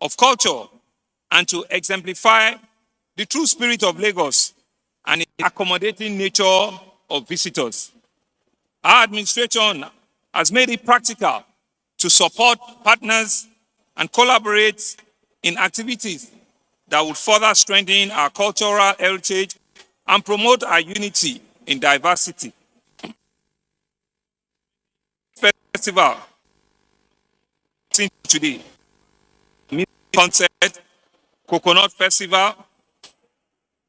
of culture and to exemplify the true spirit of Lagos and the accommodating nature of visitors. Our administration has made it practical to support partners and collaborate in activities that would further strengthen our cultural heritage and promote our unity in diversity. Festival today, music concert, Coconut Festival,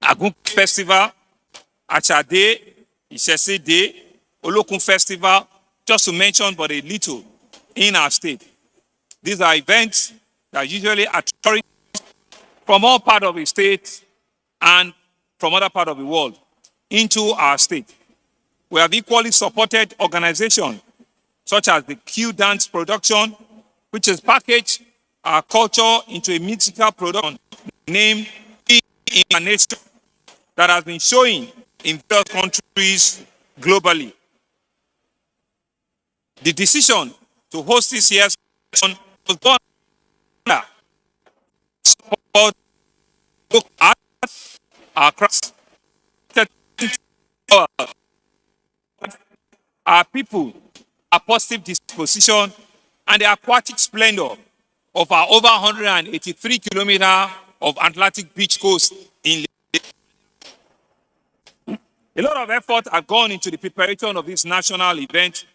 Agun Festival, Acha Day, Ìṣẹ̀ṣe Day, Olókun Festival, just to mention but a little in our state. These are events that usually attract from all parts of the state and from other parts of the world into our state. We have equally supported organizations such as the Q Dance production, which has packaged our culture into a musical production named Nation that has been showing in various countries globally. The decision to host this year's session was born to support local art, our crafts, our people, our positive disposition, and the aquatic splendor of our over 183 kilometers of Atlantic beach coast in Lagos. A lot of effort has gone into the preparation of this national event,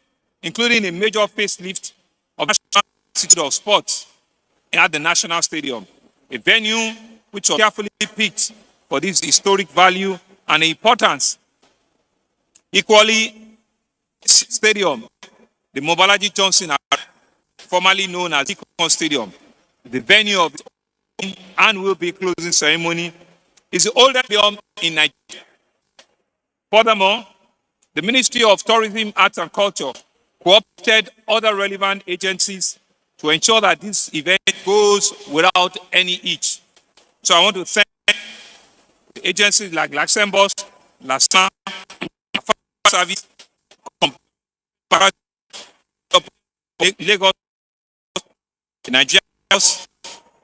including a major facelift of the National Institute of Sports at the National Stadium, a venue which was carefully picked for this historic value and importance. Equally, stadium, the Mobolaji Johnson, formerly known as Icon Stadium, the venue of the and will be closing ceremony, is the oldest stadium in Nigeria. Furthermore, the Ministry of Tourism, Arts and Culture cooperated other relevant agencies to ensure that this event goes without any hitch. So I want to thank agencies like Luxembourg, LASMA, Service, Lagos, the Nigerian House,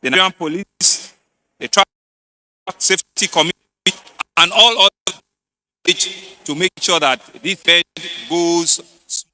the Nigerian Police, the Traffic Safety Committee, and all others to make sure that this event goes smoothly.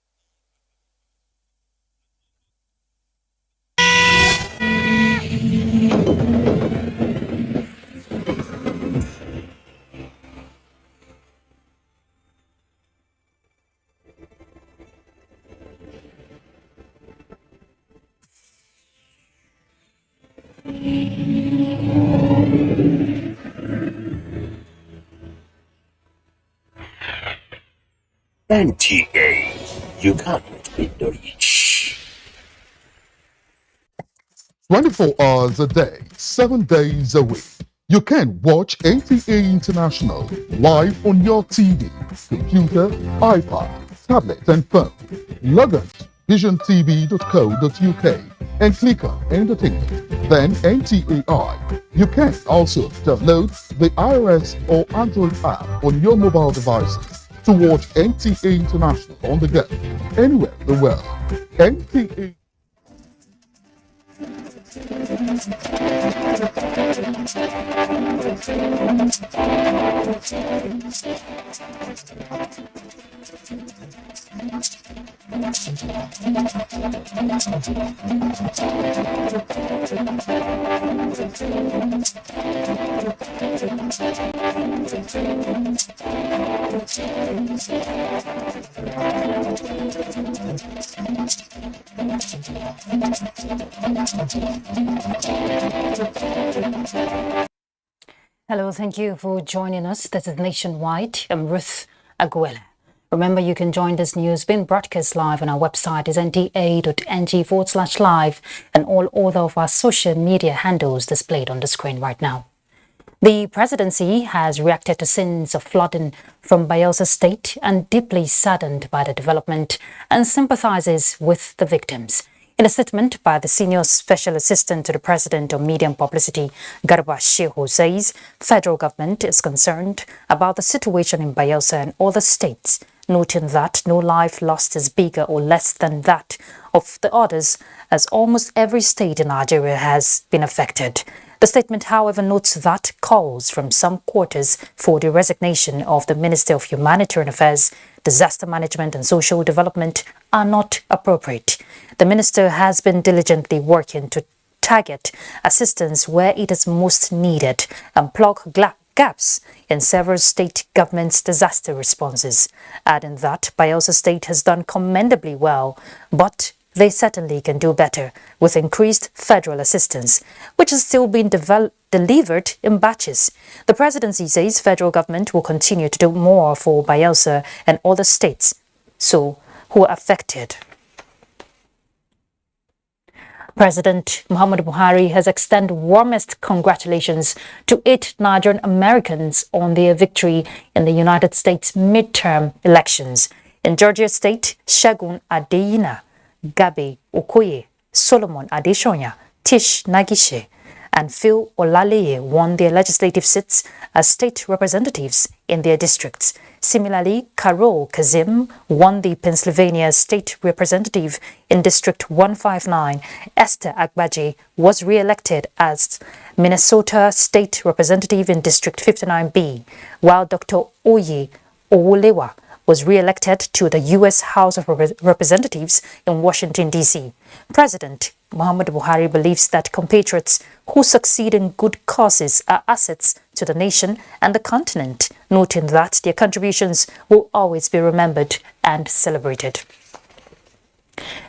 NTA, you can't beat the reach. 24 hours a day, 7 days a week. You can watch NTA International live on your TV, computer, iPad, tablet, and phone. Log on to visiontv.co.uk and click on Entertainment, then NTAI. You can also download the iOS or Android app on your mobile devices to watch NTA International on the go, anywhere in the world. NTA. Hello, thank you for joining us. This is Nationwide. I'm Ruth Aguela. Remember, you can join this news being broadcast live on our website is nta.ng/live and all other of our social media handles displayed on the screen right now. The presidency has reacted to scenes of flooding from Bayelsa State and deeply saddened by the development and sympathizes with the victims. In a statement by the Senior Special Assistant to the President on Media and Publicity, Garba Shehu says the federal government is concerned about the situation in Bayelsa and other states noting that no life lost is bigger or less than that of the others, as almost every state in Nigeria has been affected. The statement, however, notes that calls from some quarters for the resignation of the Minister of Humanitarian Affairs, Disaster Management and Social Development are not appropriate. The minister has been diligently working to target assistance where it is most needed and plug gaps in several state governments' disaster responses, adding that Bayelsa State has done commendably well, but they certainly can do better with increased federal assistance, which is still being delivered in batches. The presidency says federal government will continue to do more for Bayelsa and other states who are affected. President Muhammadu Buhari has extended warmest congratulations to 8 Nigerian Americans on their victory in the United States midterm elections. In Georgia State, Segun Adeyina, Gabe Okoye, Solomon Adeshonya, Tish Nagishe, and Phil Olaleye won their legislative seats as state representatives in their districts. Similarly, Carol Kazim won the Pennsylvania state representative in District 159. Esther Agbaje was re-elected as Minnesota state representative in District 59B, while Dr. Oye Owolewa was re-elected to the U.S. House of Representatives in Washington, D.C. President Muhammadu Buhari believes that compatriots who succeed in good causes are assets to the nation and the continent, noting that their contributions will always be remembered and celebrated.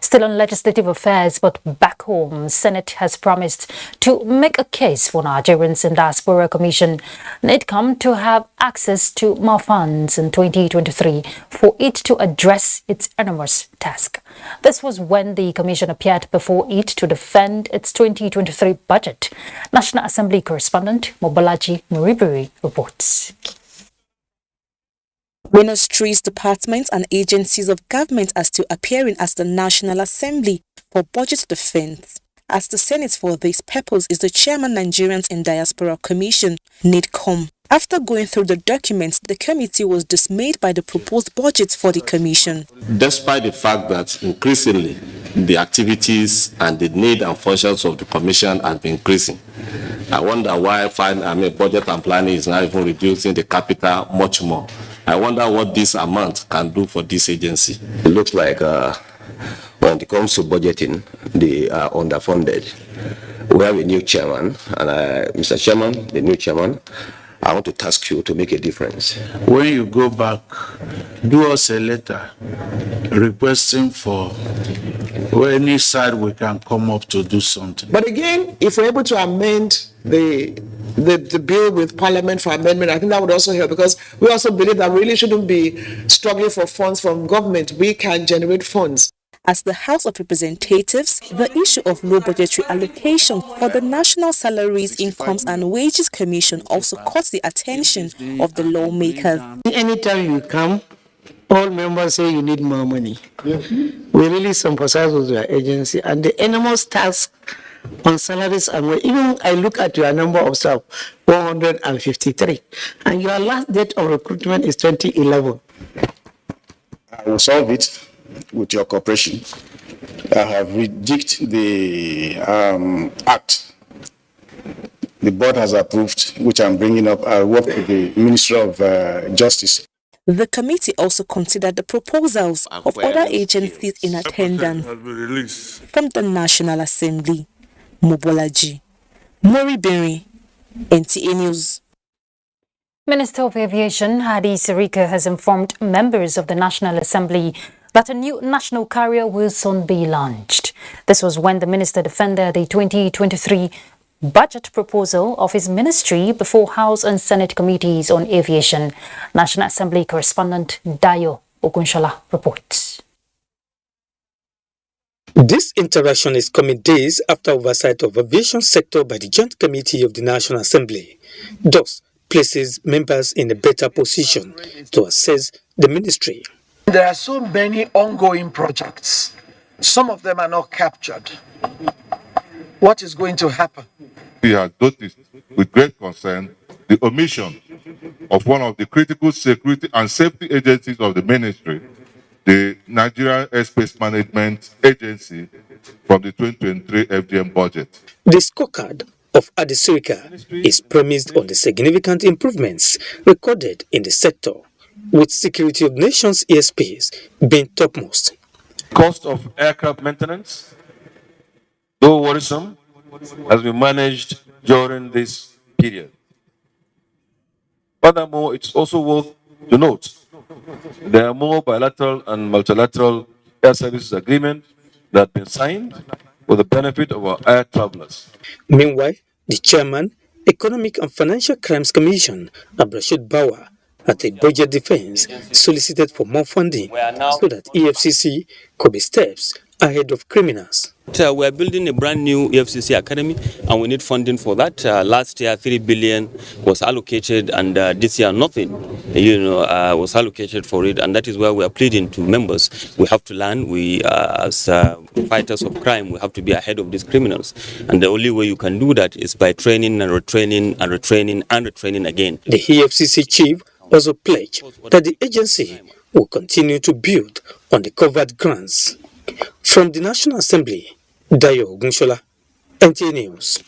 Still on legislative affairs, but back home, Senate has promised to make a case for Nigerians in Diaspora Commission NIDCOM to have access to more funds in 2023 for it to address its enormous task. This was when the commission appeared before it to defend its 2023 budget. National Assembly correspondent Mobolaji Muribiri reports. Ministries, departments and agencies of government are still appearing as the National Assembly for budget defense. As the Senate for this purpose is the chairman Nigerians in Diaspora Commission, NIDCOM. After going through the documents, the committee was dismayed by the proposed budget for the commission. Despite the fact that increasingly the activities and the need and functions of the commission have been increasing, I wonder why budget and planning is now even reducing the capital much more. I wonder what this amount can do for this agency. It looks like when it comes to budgeting, they are underfunded. We have a new chairman, and Mr. Chairman, the new chairman, I want to task you to make a difference. When you go back, do us a letter requesting for any side we can come up to do something. But again, if we're able to amend the bill with Parliament for amendment, I think that would also help, because we also believe that we really shouldn't be struggling for funds from government. We can generate funds. As the House of Representatives, the issue of low budgetary allocation for the National Salaries, Incomes and Wages Commission also caught the attention of the lawmakers. Anytime you come, all members say you need more money. Yes. We really sympathize with your agency and the enormous task on salaries and wages. Even I look at your number of staff, 153, and your last date of recruitment is 2011. I will solve it with your cooperation. I have rejected the act the board has approved, which I'm bringing up. I work with the Ministry of Justice. The committee also considered the proposals of other agencies in attendance. From the National Assembly, Mobolaji Muribiri, NTA News. Minister of Aviation Hadi Sirika has informed members of the National Assembly that a new national carrier will soon be launched. This was when the minister defended the 2023 budget proposal of his ministry before House and Senate committees on aviation. National Assembly correspondent Dayo Ogunshola reports. This interaction is coming days after oversight of aviation sector by the Joint Committee of the National Assembly. Thus, places members in a better position to assess the ministry. There are so many ongoing projects. Some of them are not captured. What is going to happen? We have noticed with great concern the omission of one of the critical security and safety agencies of the ministry, the Nigerian Airspace Management Agency, from the 2023 FGM budget. The scorecard of Adesirika is premised on the significant improvements recorded in the sector, with security of nations airspace being topmost. Cost of aircraft maintenance, though worrisome, has been managed during this period. Furthermore, it's also worth to note there are more bilateral and multilateral air services agreements that have been signed for the benefit of our air travelers. Meanwhile, the chairman, Economic and Financial Crimes Commission, Abdulrashid Bawa, at the Budget Defense, solicited for more funding so that EFCC could be steps ahead of criminals. We are building a brand new EFCC Academy and we need funding for that. Last year, 3 billion was allocated and this year nothing, was allocated for it. And that is why we are pleading to members. We have to learn, as fighters of crime, we have to be ahead of these criminals. And the only way you can do that is by training and retraining and retraining and retraining again. The EFCC chief also pledged that the agency will continue to build on the covered grants. From the National Assembly, Dayo Ogunshola, NTA News.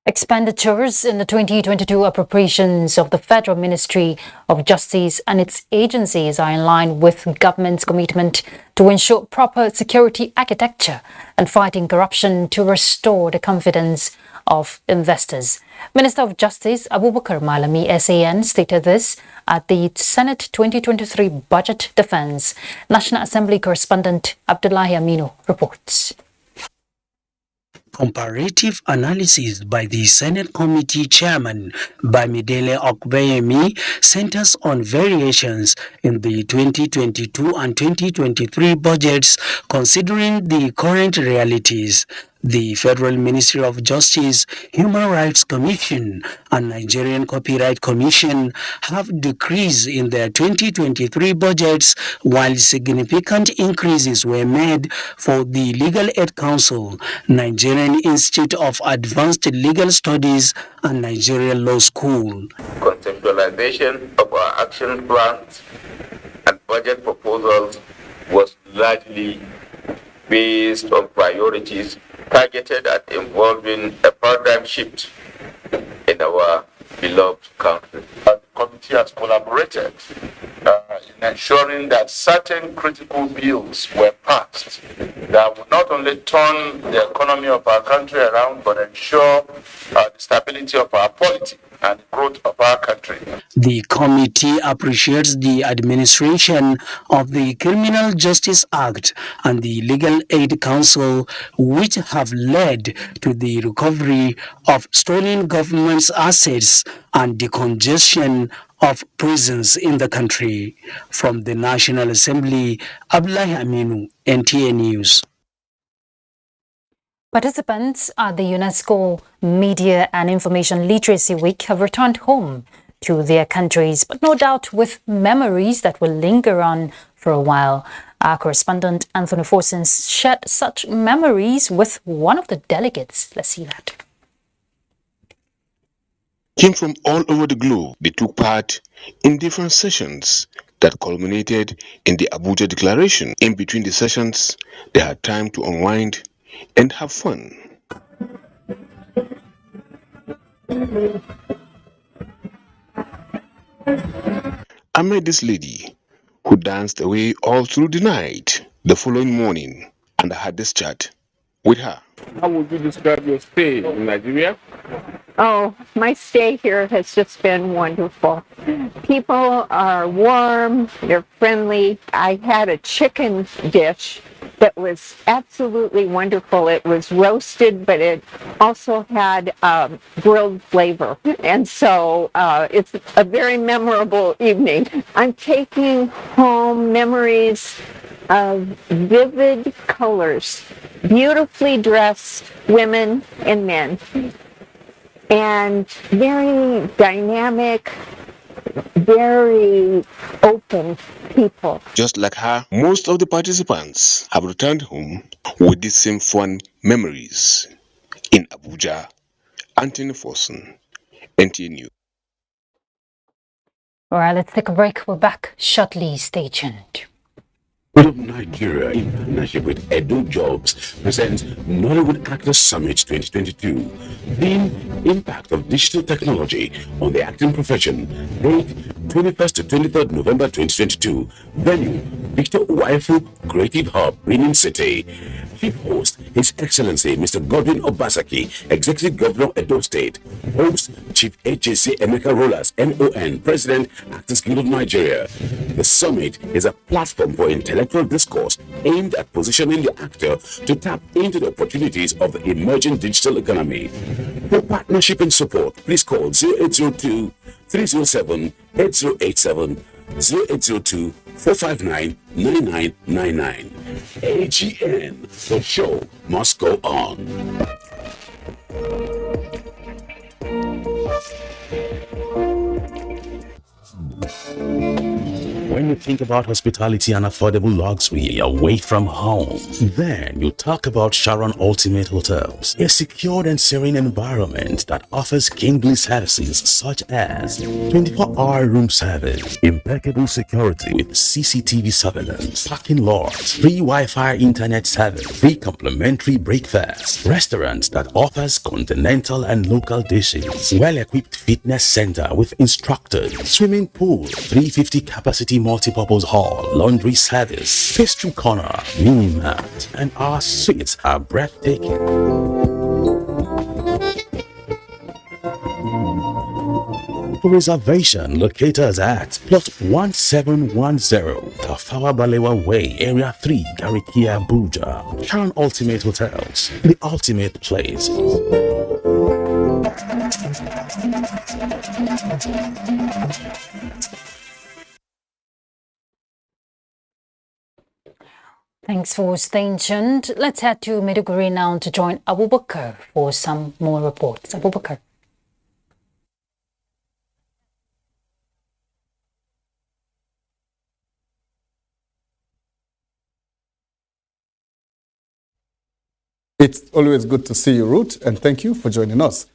Expenditures in the 2022 appropriations of the Federal Ministry of Justice and its agencies are in line with government's commitment to ensure proper security architecture and fighting corruption to restore the confidence of investors. Minister of Justice Abubakar Malami SAN stated this at the Senate 2023 Budget Defense. National Assembly correspondent Abdullahi Aminu reports. Comparative analysis by the Senate Committee Chairman Bamidele Okbeyemi centers on variations in the 2022 and 2023 budgets considering the current realities. The Federal Ministry of Justice, Human Rights Commission, and Nigerian Copyright Commission have decreased in their 2023 budgets, while significant increases were made for the Legal Aid Council, Nigerian Institute of Advanced Legal Studies, and Nigerian Law School. Conceptualization of our action plans and budget proposals was largely based on priorities targeted at involving a paradigm shift in our beloved country. The committee has collaborated in ensuring that certain critical bills were passed that will not only turn the economy of our country around, but ensure the stability of our polity and the growth of our country. The committee appreciates the administration of the Criminal Justice Act and the Legal Aid Council, which have led to the recovery of stolen government's assets and decongestion of prisons in the country. From the National Assembly, Abdullahi Aminu, NTA News. Participants at the UNESCO Media and Information Literacy Week have returned home to their countries, but no doubt with memories that will linger on for a while. Our correspondent Anthony Forsons shared such memories with one of the delegates. Let's see that. Came from all over the globe. They took part in different sessions that culminated in the Abuja Declaration. In between the sessions, they had time to unwind and have fun. I met this lady who danced away all through the night the following morning, and I had this chat with her. How would you describe your stay in Nigeria? Oh, my stay here has just been wonderful. People are warm, they're friendly. I had a chicken dish that was absolutely wonderful. It was roasted, but it also had grilled flavor. And so it's a very memorable evening. I'm taking home memories of vivid colors, beautifully dressed women and men, and very dynamic, very open people. Just like her, most of the participants have returned home with these same fun memories. In Abuja, Anthony Forson, NTA News. All right, let's take a break. We're back shortly. Stay tuned. Of Nigeria, in partnership with Edo Jobs, presents Nollywood Actors Summit 2022. Theme: Impact of Digital Technology on the Acting Profession. Date: 21st to 23rd November 2022. Venue: Victor Waifu Creative Hub, Benin City. Chief host: His Excellency Mr. Godwin Obasaki, Executive Governor, Edo State. Host: Chief HJC Emeka Rollers, MON, President, Actors Guild of Nigeria. The summit is a platform for intellectual discourse aimed at positioning the actor to tap into the opportunities of the emerging digital economy. For partnership and support, please call 0802 307 8087, 0802 459 9999. AGN, the show must go on. When you think about hospitality and affordable luxury away from home, then you talk about Sharon Ultimate Hotels, a secured and serene environment that offers kingly services such as 24-hour room service, impeccable security with CCTV surveillance, parking lots, free Wi-Fi internet service, free complimentary breakfast, restaurants that offers continental and local dishes, well-equipped fitness center with instructors, swimming pool, 350 capacity multipurpose hall, laundry service, pastry corner, mini mart, and our suites are breathtaking. For reservation, locate us at plot 1710 Tafawa Balewa Way, Area 3, Garikia, Abuja. Sharon Ultimate Hotels, the ultimate place. Thanks for staying tuned. Let's head to Maiduguri now to join Abubakar for some more reports. Abubakar. It's always good to see you, Ruth, and thank you for joining us.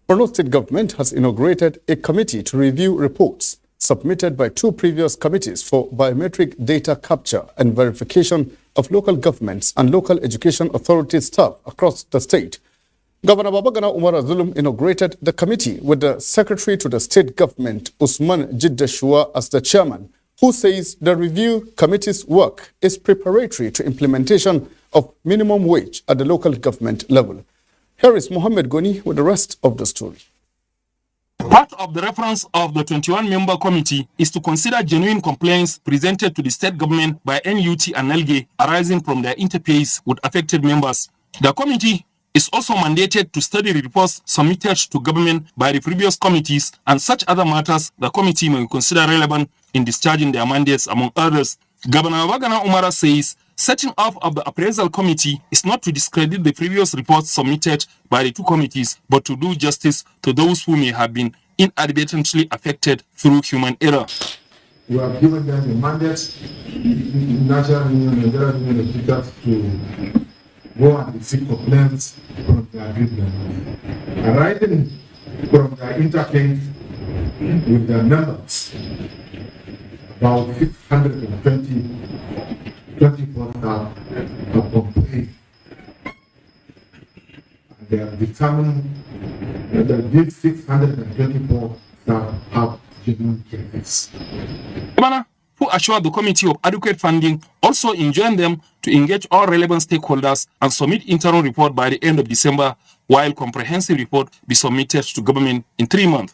Borno State Government has inaugurated a committee to review reports submitted by two previous committees for biometric data capture and verification of local governments and local education authority staff across the state. Governor Babagana Umar Zulum inaugurated the committee with the Secretary to the State Government, Usman Jiddashua, as the chairman, who says the review committee's work is preparatory to implementation of minimum wage at the local government level. Here is Mohammed Goni with the rest of the story. Part of the reference of the 21-member committee is to consider genuine complaints presented to the state government by NUT and NELGE arising from their interface with affected members. The committee is also mandated to study the reports submitted to government by the previous committees and such other matters the committee may consider relevant in discharging their mandates, among others. Governor Babagana Umara says setting up of the appraisal committee is not to discredit the previous reports submitted by the two committees, but to do justice to those who may have been inadvertently affected through human error. We have given them a mandate, National Union, Nigerian Union of Teachers, to go and seek complaints from their agreement. Arising from their interface with their members, about 624 staff have complained. They have determined that these 624 staff have genuine cases. Governor, who assured the committee of adequate funding, also enjoined them to engage all relevant stakeholders and submit interim report by the end of December, while comprehensive report be submitted to government in 3 months.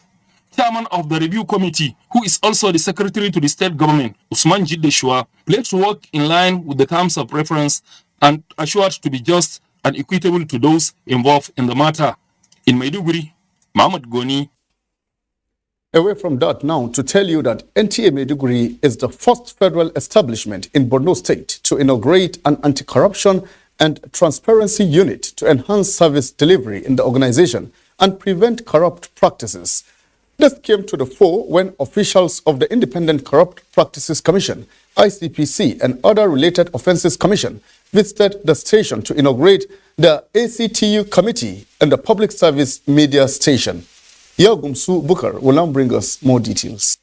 Chairman of the review committee, who is also the secretary to the state government, Usman Jiddashua, pledged to work in line with the terms of reference and assured to be just and equitable to those involved in the matter. In Maiduguri, Mohammed Goni. Away from that now to tell you that NTA Maiduguri is the first federal establishment in Borno State to inaugurate an anti-corruption and transparency unit to enhance service delivery in the organization and prevent corrupt practices. This came to the fore when officials of the Independent Corrupt Practices Commission, ICPC, and other related offences commission visited the station to inaugurate the ACTU committee and the public service media station. Yagumsu Bukar will now bring us more details.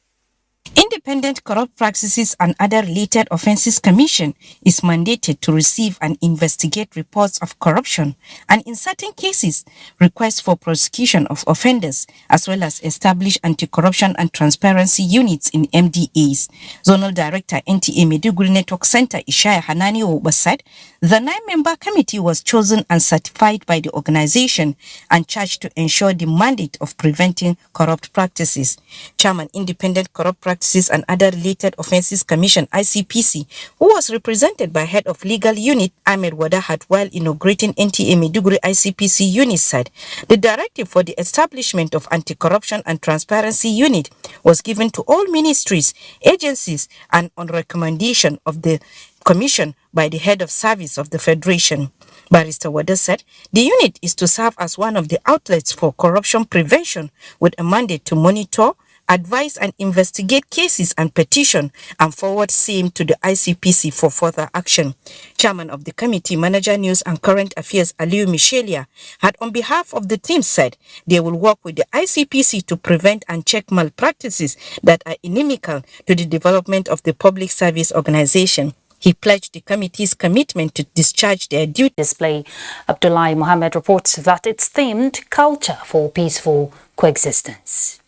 Independent Corrupt Practices and Other Related Offences Commission is mandated to receive and investigate reports of corruption and, in certain cases, requests for prosecution of offenders, as well as establish anti-corruption and transparency units in MDAs. Zonal Director NTA Maiduguri Network Center Ishaya Hanani Oba said the 9-member committee was chosen and certified by the organization and charged to ensure the mandate of preventing corrupt practices. Chairman Independent Corrupt Practices and Other Related Offences Commission ICPC, who was represented by Head of Legal Unit Ahmed Wadahat while inaugurating NTA Maiduguri ICPC unit, said the directive for the establishment of Anti-Corruption and Transparency Unit was given to all ministries, agencies, and on recommendation of the Commission by the Head of Service of the Federation. Barrister Wada said the unit is to serve as one of the outlets for corruption prevention with a mandate to monitor, advise and investigate cases and petition and forward same to the ICPC for further action. Chairman of the committee, Manager News and Current Affairs Aliu Michelia, had on behalf of the team said they will work with the ICPC to prevent and check malpractices that are inimical to the development of the public service organization. He pledged the committee's commitment to discharge their duty. Display Abdullahi Mohammed reports that it's themed Culture for Peaceful Coexistence.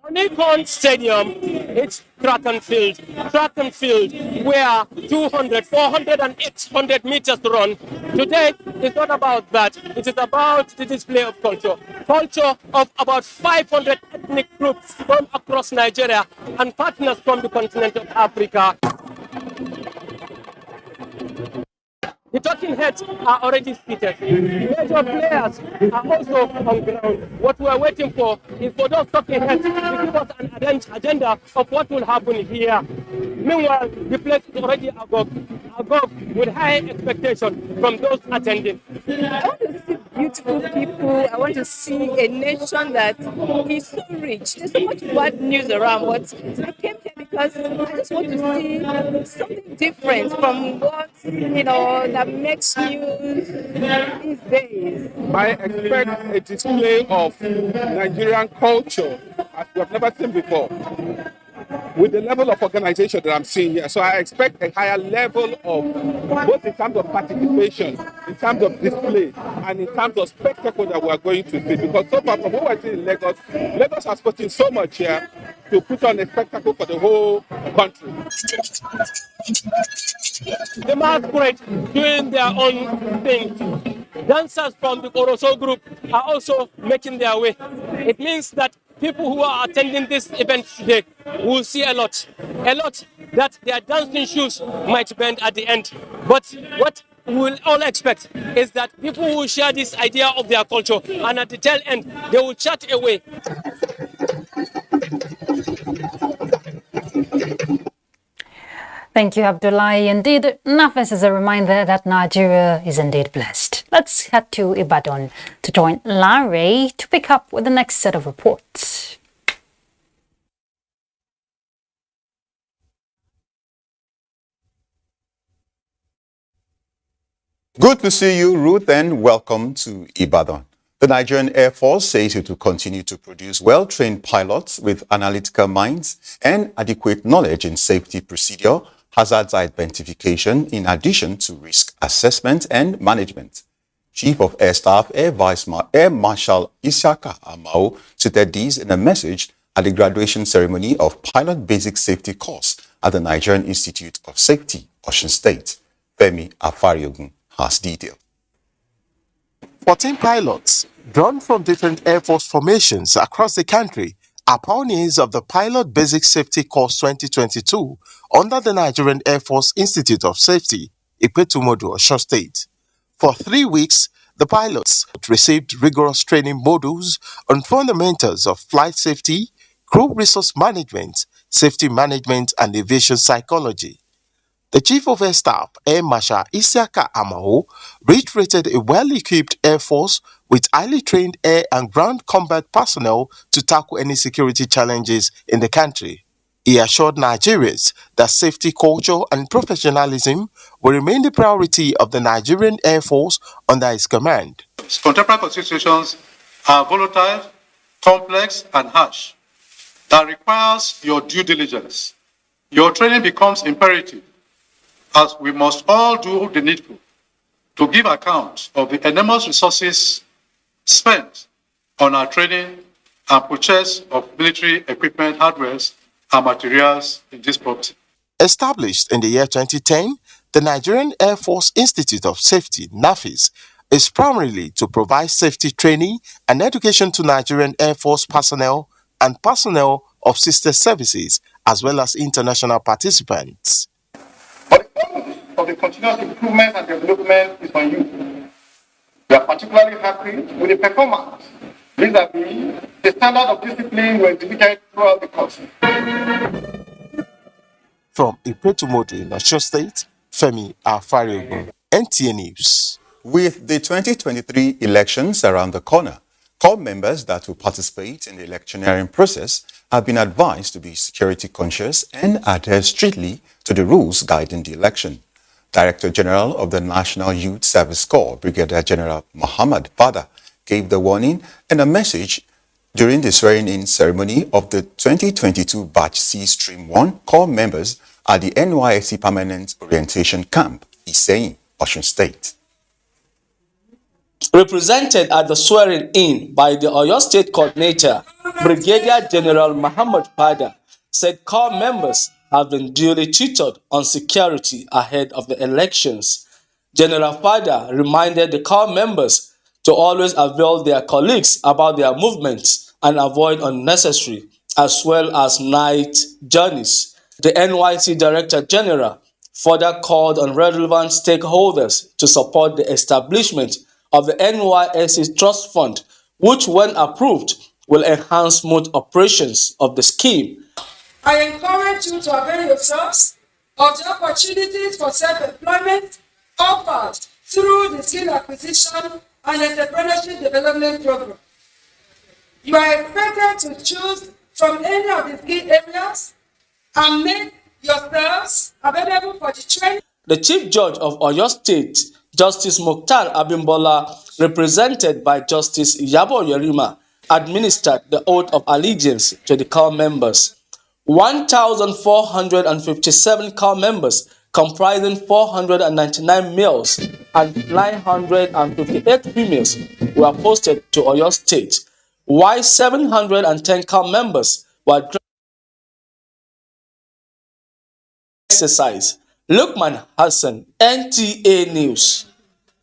Nikon Stadium, it's track and field, where 200, 400 and 800 meters run. Today, it's not about that. It is about the display of culture of about 500 ethnic groups from across Nigeria and partners from the continent of Africa. The talking heads are already seated. Major players are also on ground. What we are waiting for is for those talking heads to give us an agenda of what will happen here. Meanwhile, the place is already agog with high expectation from those attending. I want to see beautiful people. I want to see a nation that is so rich. There's so much bad news around, but I came here because I just want to see something different from what, that makes news these days. I expect a display of Nigerian culture as we have never seen before, with the level of organization that I'm seeing here. So I expect a higher level of, both in terms of participation, in terms of display, and in terms of spectacle that we are going to see. Because so far from what we're seeing in Lagos has put in so much here to put on a spectacle for the whole country. The masquerade doing their own thing. Dancers from the Oroso group are also making their way. It means that people who are attending this event today will see a lot that their dancing shoes might bend at the end. But what we will all expect is that people will share this idea of their culture, and at the tail end, they will chat away. Thank you, Abdullahi. Indeed, Nafis is a reminder that Nigeria is indeed blessed. Let's head to Ibadan to join Larry to pick up with the next set of reports. Good to see you, Ruth, and welcome to Ibadan. The Nigerian Air Force says it will continue to produce well-trained pilots with analytical minds and adequate knowledge in safety procedure, hazards identification, in addition to risk assessment and management. Chief of Air Staff Air Marshal Isiaka Amao stated this in a message at the graduation ceremony of Pilot Basic Safety course at the Nigerian Institute of Safety, Osun State. Femi Afariogun has detail. 14 pilots, drawn from different Air Force formations across the country, are pioneers of the Pilot Basic Safety Course 2022 under the Nigerian Air Force Institute of Safety, Ipetumodu, Osun State. For 3 weeks, the pilots received rigorous training modules on fundamentals of flight safety, crew resource management, safety management, and aviation psychology. The Chief of Air Staff, Air Marshal Isiaka Amao, reiterated a well-equipped Air Force with highly trained air and ground combat personnel to tackle any security challenges in the country. He assured Nigerians that safety culture and professionalism will remain the priority of the Nigerian Air Force under his command. Contemporary situations are volatile, complex, and harsh. that requires your due diligence. Your training becomes imperative, as we must all do the needful to give account of the enormous resources spent on our training and purchase of military equipment, hardware, and materials in this property. Established in the year 2010, the Nigerian Air Force Institute of Safety, NAFIS, is primarily to provide safety training and education to Nigerian Air Force personnel and personnel of sister services, as well as international participants. But the focus of the continuous improvement and development is on you. We are particularly happy with the performance vis-a-vis the standard of discipline we exhibited throughout the course. From Ipetumodu in Osun State, Femi Afariogun, NTA News. With the 2023 elections around the corner, corps members that will participate in the electioneering process have been advised to be security conscious and adhere strictly to the rules guiding the election. Director General of the National Youth Service Corps, Brigadier General Muhammad Fada, gave the warning in a message during the swearing-in ceremony of the 2022 Batch C Stream 1 corps members at the NYSC Permanent Orientation Camp, Iseyin, Osun State. Represented at the swearing-in by the Oyo State Coordinator, Brigadier General Muhammad Fada, said corps members have been duly tutored on security ahead of the elections. General Fada reminded the corps members to always avail their colleagues about their movements and avoid unnecessary as well as night journeys. The NYC Director General further called on relevant stakeholders to support the establishment of the NYSC Trust Fund, which, when approved, will enhance smooth operations of the scheme. I encourage you to avail yourselves of the opportunities for self-employment offered through the skill acquisition and entrepreneurship development program. You are expected to choose from any of the skill areas and make yourselves available for the training. The Chief Judge of Oyo State, Justice Mukhtar Abimbola, represented by Justice Iyabo Yerima, administered the oath of allegiance to the corps members. 1,457 corps members, comprising 499 males and 958 females, were posted to Oyo State, while 710 corps members were exercise. Lukman Hassan, NTA News.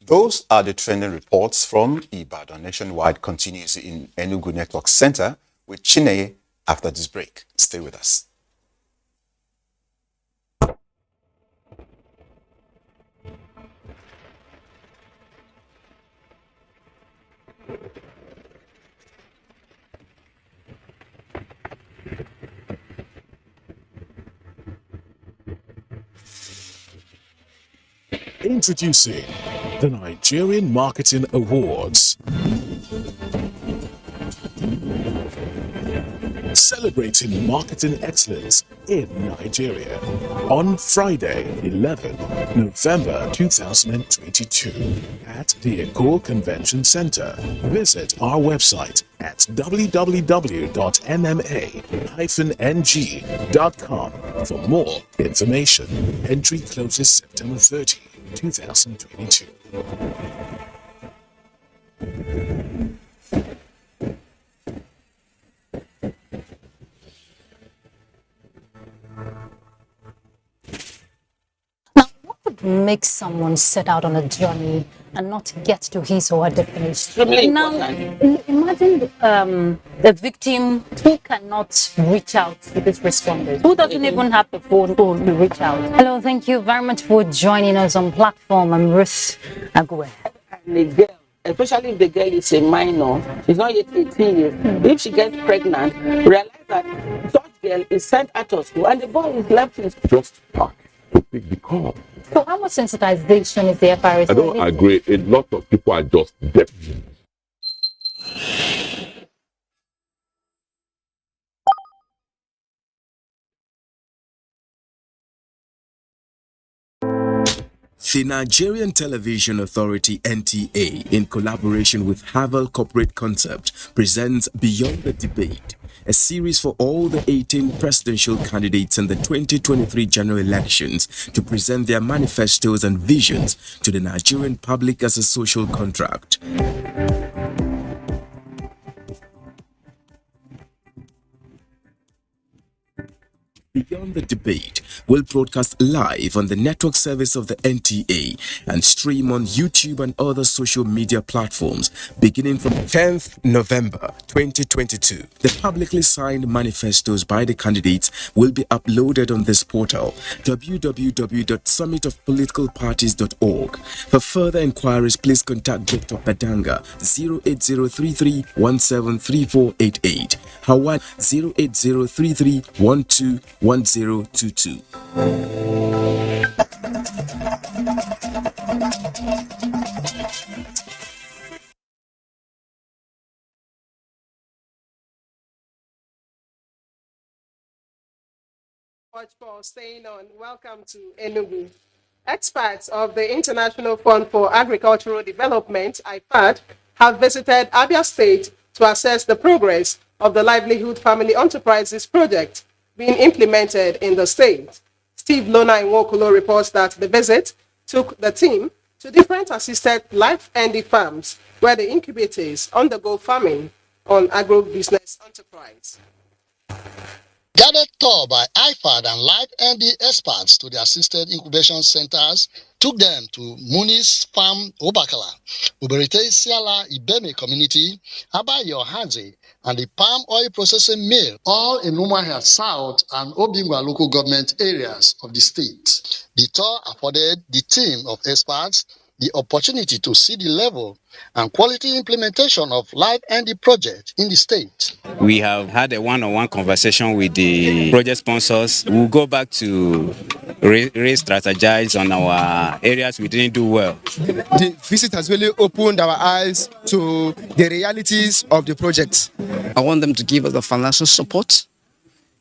Those are the trending reports from Ibadan. Nationwide continues in Enugu Network Center with Chineye after this break. Stay with us. Introducing the Nigerian Marketing Awards. Celebrating marketing excellence in Nigeria on Friday, 11 November 2022 at the Eko Convention Center. Visit our website at www.nma-ng.com for more information. Entry closes September 30, 2022. Make someone set out on a journey and not get to his or her destination. Now, imagine the victim who cannot reach out to this responders, who doesn't even have the phone to reach out. Hello, thank you very much for joining us on platform. I'm Ruth Agwe. And the girl, especially if the girl is a minor, she's not yet 18 years. If she gets pregnant, realize that such girl is sent out of school and the boy is left in school. Just park to pick the call. So how much sensitization is there, Paris? I don't agree. A lot of people are just deaf. The Nigerian Television Authority NTA, in collaboration with Havel Corporate Concept, presents Beyond the Debate, a series for all the 18 presidential candidates in the 2023 general elections to present their manifestos and visions to the Nigerian public as a social contract. Beyond the Debate will broadcast live on the network service of the NTA and stream on YouTube and other social media platforms beginning from 10th November 2022. The publicly signed manifestos by the candidates will be uploaded on this portal, www.summitofpoliticalparties.org. For further inquiries, please contact Dr. Padanga 08033173488, Hawan 08033121022. Much for staying on. Welcome to Enugu. Experts of the International Fund for Agricultural Development, IFAD, have visited Abia State to assess the progress of the Livelihood Family Enterprises project being implemented in the state. Steve Lona Nwokolo reports that the visit took the team to different assisted life-ending farms where the incubators undergo farming on agro-business enterprise. Gathered tour by IFAD and Life ND experts to the assisted incubation centers took them to Muni's Farm Obakala, Uberite Siala Ibeme Community, Abayo Hazi, and the palm oil processing mill, all in Umuahia South and Obingwa local government areas of the state. The tour afforded the team of experts the opportunity to see the level and quality implementation of Life ND project in the state. We have had a one-on-one conversation with the project sponsors. We'll go back to re-strategize on our areas we didn't do well. The visit has really opened our eyes to the realities of the project. I want them to give us the financial support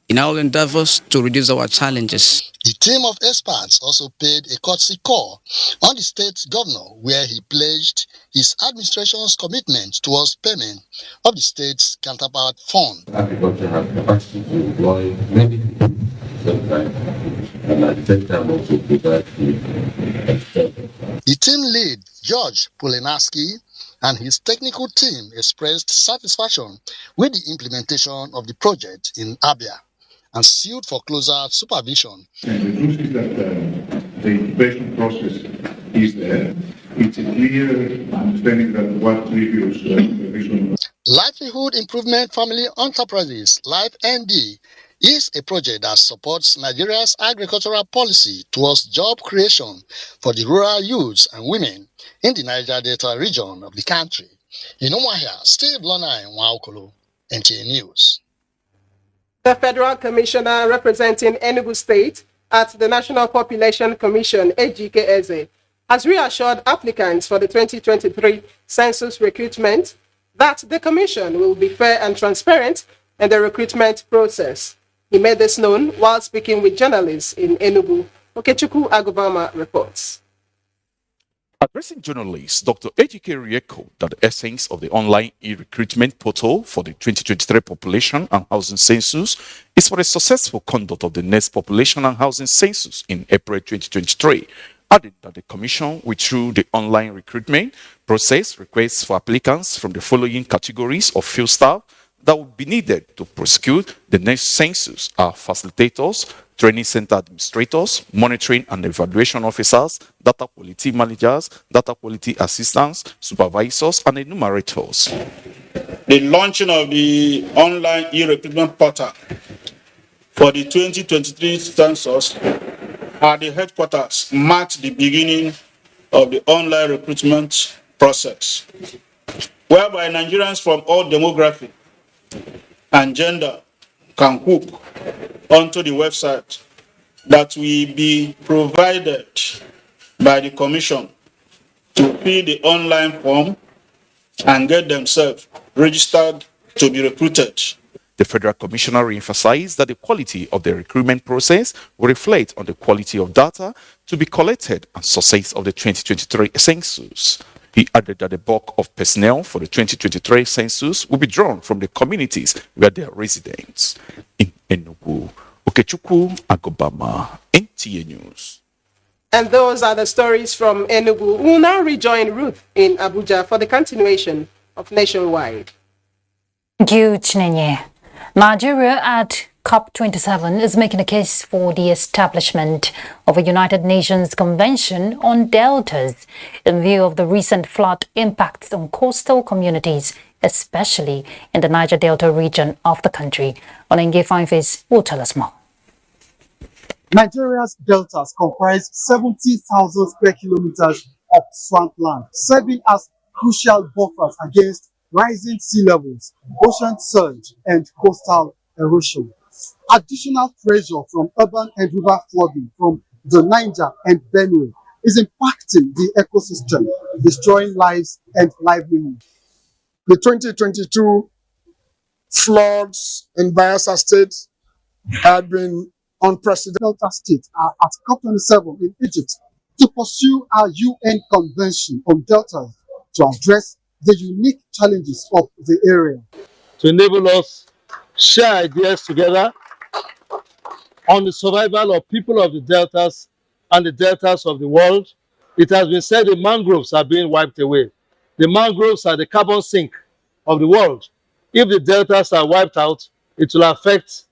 in our endeavors to reduce our challenges. The team of experts also paid a courtesy call on the state governor, where he pledged his administration's commitment towards payment of the state's counterpart fund. Agriculture has capacity to employ many people and at the same time also provide food. The team lead, George Polinaski, and his technical team expressed satisfaction with the implementation of the project in Abia and sued for closer supervision. And the truth is that the incubation process is there. It's a clear understanding that what previous supervision. Livelihood Improvement Family Enterprises, Life ND, is a project that supports Nigeria's agricultural policy towards job creation for the rural youths and women in the Niger Delta region of the country. In Umuahia, Steve Lona Nwokolo, NTA News. The Federal Commissioner representing Enugu State at the National Population Commission, AGKSA, has reassured applicants for the 2023 census recruitment that the commission will be fair and transparent in the recruitment process. He made this known while speaking with journalists in Enugu. Okechukwu Agubama reports. Addressing journalists, Dr. Ejike Rieko that the essence of the online e-recruitment portal for the 2023 population and housing census is for the successful conduct of the next population and housing census in April 2023. Added that the Commission withdrew the online recruitment process requests for applicants from the following categories of field staff that would be needed to prosecute the next census are facilitators, training center administrators, monitoring and evaluation officers, data quality managers, data quality assistants, supervisors, and enumerators. The launching of the online e-recruitment portal for the 2023 census at the headquarters marked the beginning of the online recruitment process, whereby Nigerians from all demographics and gender can hook onto the website that will be provided by the Commission to fill the online form and get themselves registered to be recruited. The Federal Commissioner re-emphasized that the quality of the recruitment process will reflect on the quality of data to be collected and success of the 2023 census. He added that the bulk of personnel for the 2023 census will be drawn from the communities where they are residents. In Enugu, Okechukwu Agobama, NTA News. And those are the stories from Enugu. We'll now rejoin Ruth in Abuja for the continuation of Nationwide. Thank you, Chinenye. Nigeria at COP27 is making a case for the establishment of a United Nations Convention on Deltas in view of the recent flood impacts on coastal communities, especially in the Niger Delta region of the country. Onenge Fineface will tell us more. Nigeria's deltas comprise 70,000 square kilometers of swampland, serving as crucial buffers against rising sea levels, ocean surge, and coastal erosion. Additional pressure from urban and river flooding from the Niger and Benue is impacting the ecosystem, destroying lives and livelihoods. The 2022 floods in Bayelsa State have been unprecedented. Delta states are at COP27 in Egypt to pursue our UN Convention on Deltas to address the unique challenges of the area. To enable us share ideas together on the survival of people of the deltas and the deltas of the world. It has been said the mangroves are being wiped away. The mangroves are the carbon sink of the world. If the deltas are wiped out, it will affect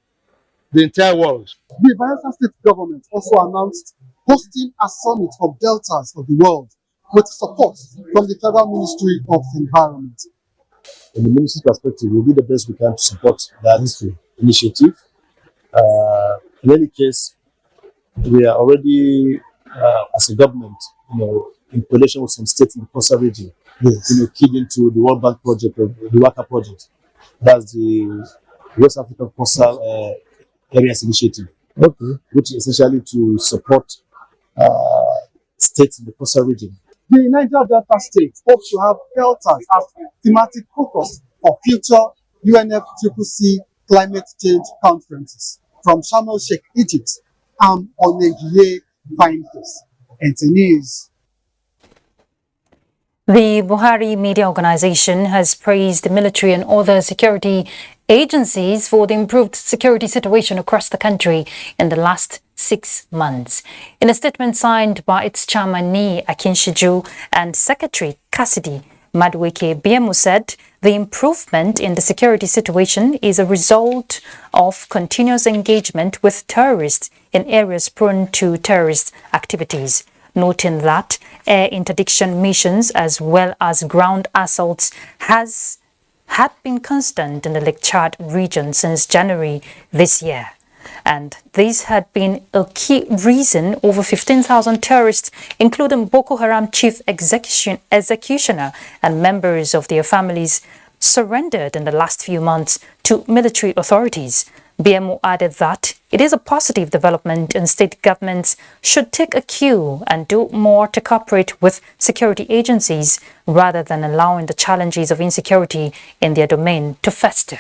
the entire world. The Bayelsa State government also announced hosting a summit of deltas of the world with support from the Federal Ministry of Environment. In the ministry's perspective, we'll do the best we can to support that initiative. In any case, we are already, as a government, in coalition with some states in the coastal region, keyed into the World Bank project, the WACA project. That's the West African Coastal Areas Initiative, which is essentially to support states in the coastal region. The Niger Delta states hope to have deltas as thematic focus for future UNFCCC climate change conferences. From Sharm el-Sheikh, Egypt, I'm Oneghiye Fineface, NTA News. The Buhari Media Organization has praised the military and other security agencies for the improved security situation across the country in the last 6 months. In a statement signed by its chairman Ni Akinshiju and Secretary Cassidy Madueke, BMO said the improvement in the security situation is a result of continuous engagement with terrorists in areas prone to terrorist activities, noting that air interdiction missions as well as ground assaults had been constant in the Lake Chad region since January this year. And this had been a key reason over 15,000 terrorists, including Boko Haram chief executioner and members of their families, surrendered in the last few months to military authorities. BMO added that it is a positive development and state governments should take a cue and do more to cooperate with security agencies rather than allowing the challenges of insecurity in their domain to fester.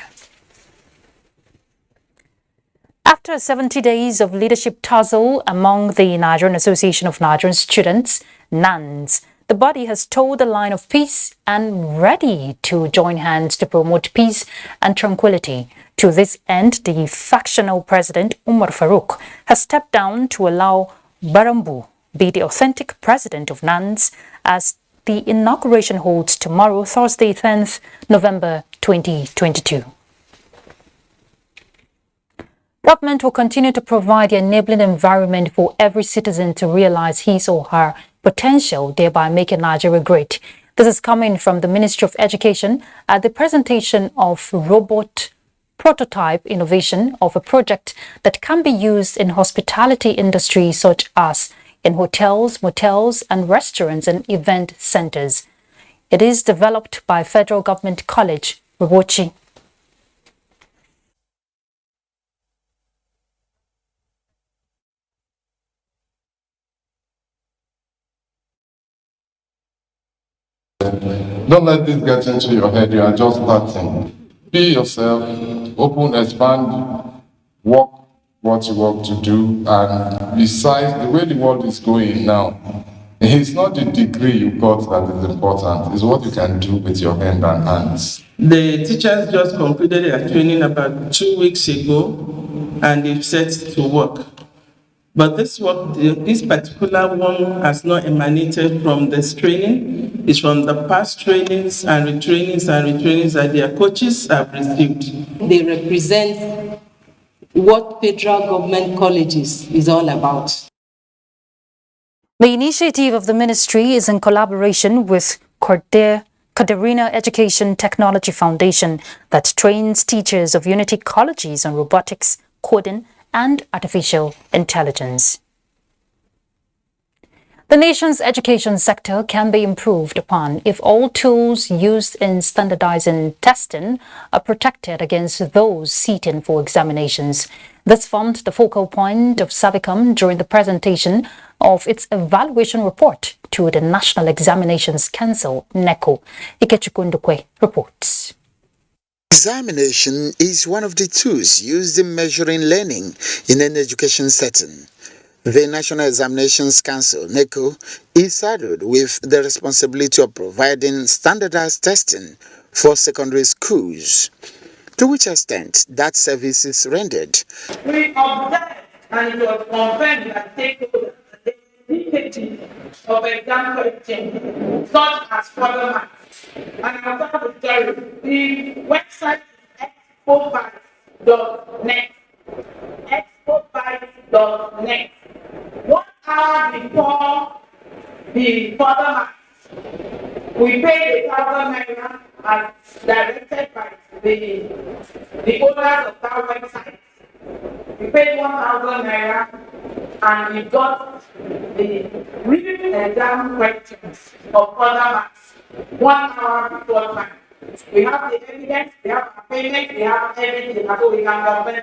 After 70 days of leadership tussle among the Nigerian Association of Nigerian Students, NANS, the body has toed the line of peace and ready to join hands to promote peace and tranquility. To this end, the factional president, Umar Farouk, has stepped down to allow Barambu be the authentic president of NANS as the inauguration holds tomorrow, Thursday, 10th November 2022. Government will continue to provide the enabling environment for every citizen to realize his or her potential, thereby making Nigeria great. This is coming from the Ministry of Education at the presentation of robot prototype innovation of a project that can be used in hospitality industry such as in hotels, motels, and restaurants and event centers. It is developed by Federal Government College, Rubochi. Don't let this get into your head. You are just starting. Be yourself, open, expand, work what you want to do. And besides, the way the world is going now, here It's not the degree you got that is important, it's what you can do with your hand and hands. The teachers just completed their training about 2 weeks ago, and they've set to work. But this work, this particular one has not emanated from this training. It's from the past trainings and retrainings that their coaches have received. They represent what federal government colleges is all about. The initiative of the ministry is in collaboration with Kaderina Education Technology Foundation that trains teachers of Unity colleges on robotics, coding, and artificial intelligence. The nation's education sector can be improved upon if all tools used in standardizing testing are protected against those seating for examinations. This formed the focal point of Savicom during the presentation of its evaluation report to the National Examinations Council, NECO. Ikechukundukwe reports. Examination is one of the tools used in measuring learning in an education setting. The National Examinations Council, NECO, is saddled with the responsibility of providing standardized testing for secondary schools. To which extent that service is rendered. We observed and it was confirmed that stakeholders the indicative of exam questions such as format. And I'll start with Jerry. The website is expobytes.net. Expobytes.net. 1 hour before the format, we paid 1,000 naira as directed by the owners of that website. We paid 1,000 naira and we got the real exam questions of other marks 1 hour before time. We have the evidence, we have our payment, we have everything, so we can govern.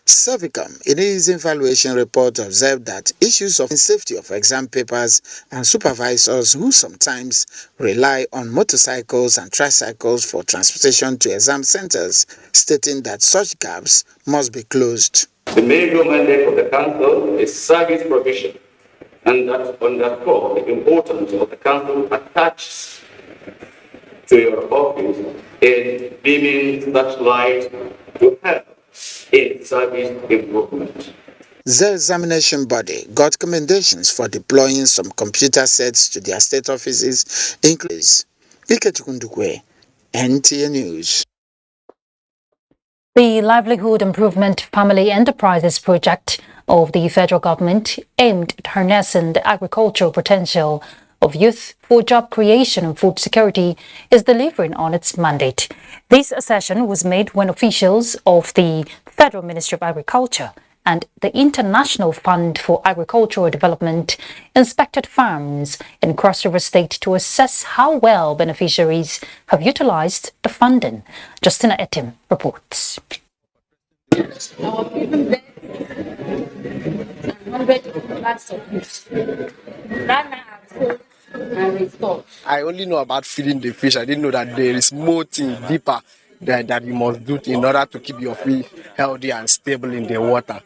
Savicom, in its evaluation report, observed that issues of safety of exam papers and supervisors who sometimes rely on motorcycles and tricycles for transportation to exam centers, stating that such gaps must be closed. The major mandate of the Council is service provision, and that underscores the importance of the Council attaches to your office in beaming such light to help in service improvement. The examination body got commendations for deploying some computer sets to their state offices, including Ikechukundukwe, NTA News. The Livelihood Improvement Family Enterprises project of the federal government aimed at harnessing the agricultural potential of youth for job creation and food security is delivering on its mandate. This assertion was made when officials of the Federal Ministry of Agriculture and the International Fund for Agricultural Development inspected farms in Cross River State to assess how well beneficiaries have utilized the funding. Justina Etim reports. Our people there, 100 lots of fish. And restored. I only know about feeding the fish. I didn't know that there is more things deeper that you must do in order to keep your fish healthy and stable in the water.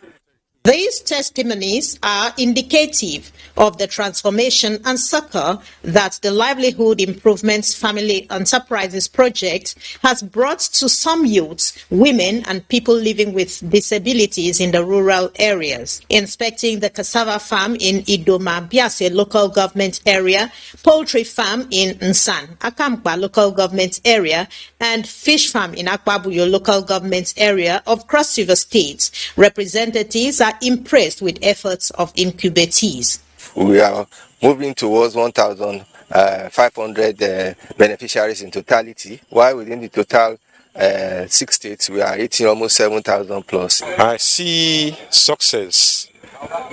These testimonies are indicative of the transformation and succor that the Livelihood Improvements Family Enterprises project has brought to some youths, women, and people living with disabilities in the rural areas. Inspecting the cassava farm in Idoma Biase local government area, poultry farm in Nsan, Akamkpa local government area, and fish farm in Akwabuyo local government area of Cross River State, representatives are impressed with efforts of incubatees. We are moving towards 1,500 beneficiaries in totality, while within the total 6 states we are hitting almost 7,000 plus. I see success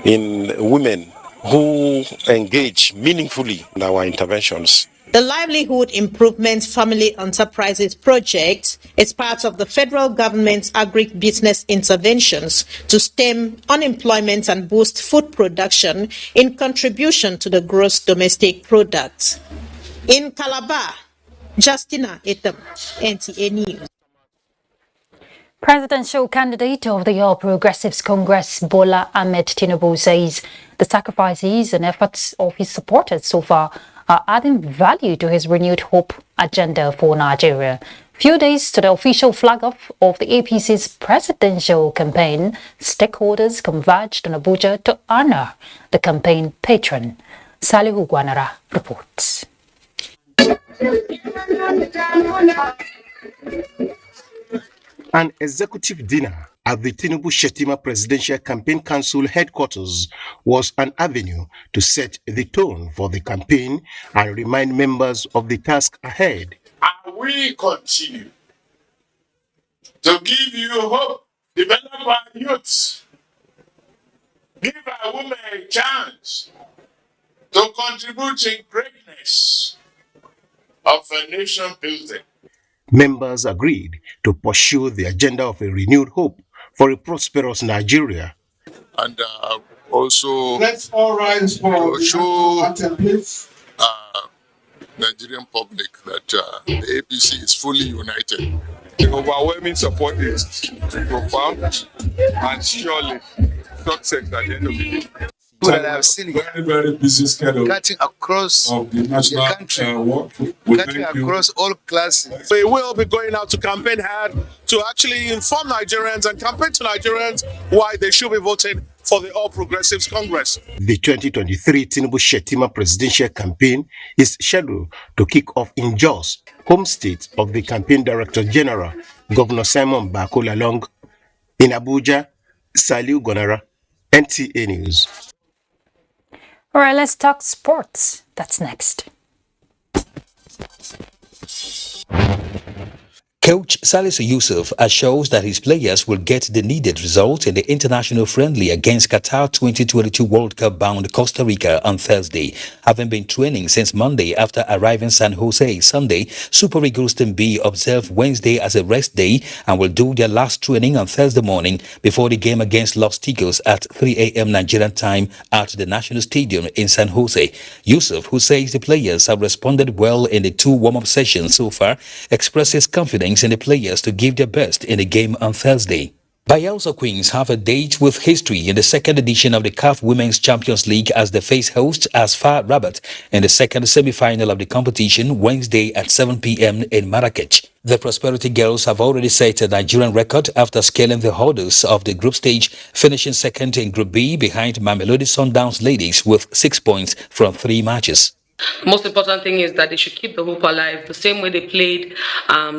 in women who engage meaningfully in our interventions. The Livelihood Improvement Family Enterprises project is part of the federal government's agribusiness interventions to stem unemployment and boost food production in contribution to the gross domestic product. In Calabar, Justina Etam, NTA News. Presidential candidate of the All Progressives Congress, Bola Ahmed Tinubu, says the sacrifices and efforts of his supporters so far are adding value to his renewed hope agenda for Nigeria. Few days to the official flag-off of the APC's presidential campaign, stakeholders converged on Abuja to honor the campaign patron. Salihu Gwanara reports. An executive dinner at the Tinubu Shetima Presidential Campaign Council headquarters was an avenue to set the tone for the campaign and remind members of the task ahead. And we continue to give you hope, develop our youths, give our women a chance to contribute in greatness of a nation building. Members agreed to pursue the agenda of a renewed hope for a prosperous Nigeria. And also Let's all rise for to show the Nigerian public that the APC is fully united. The overwhelming support is profound and surely success at the end of the day. that I've seen very busy schedule Cutting across of the national country, cutting across all classes. We will be going out to campaign hard to actually inform Nigerians and campaign to Nigerians why they should be voting for the All Progressives Congress. The 2023 Tinubu Shetima presidential campaign is scheduled to kick off in Jos, home state of the campaign director general, Governor Simon Bakolalong. In Abuja, Saliu Gonara, NTA News. All right, let's talk sports. That's next. Coach Salisu Yusuf assures that his players will get the needed result in the international friendly against Qatar 2022 World Cup bound Costa Rica on Thursday. Having been training since Monday after arriving San Jose Sunday, Super Eagles Team B observed Wednesday as a rest day and will do their last training on Thursday morning before the game against Los Tigres at 3 a.m. Nigerian time at the National Stadium in San Jose. Yusuf, who says the players have responded well in the 2 warm-up sessions so far, expresses confidence in the players to give their best in the game on Thursday. Bayelsa Queens have a date with history in the second edition of the CAF Women's Champions League as they face hosts Asfar Rabat in the second semi-final of the competition Wednesday at 7 p.m. in Marrakech. The Prosperity Girls have already set a Nigerian record after scaling the hurdles of the group stage, finishing second in Group B behind Mamelodi Sundowns Ladies with 6 points from 3 matches. The most important thing is that they should keep the hope alive. The same way they played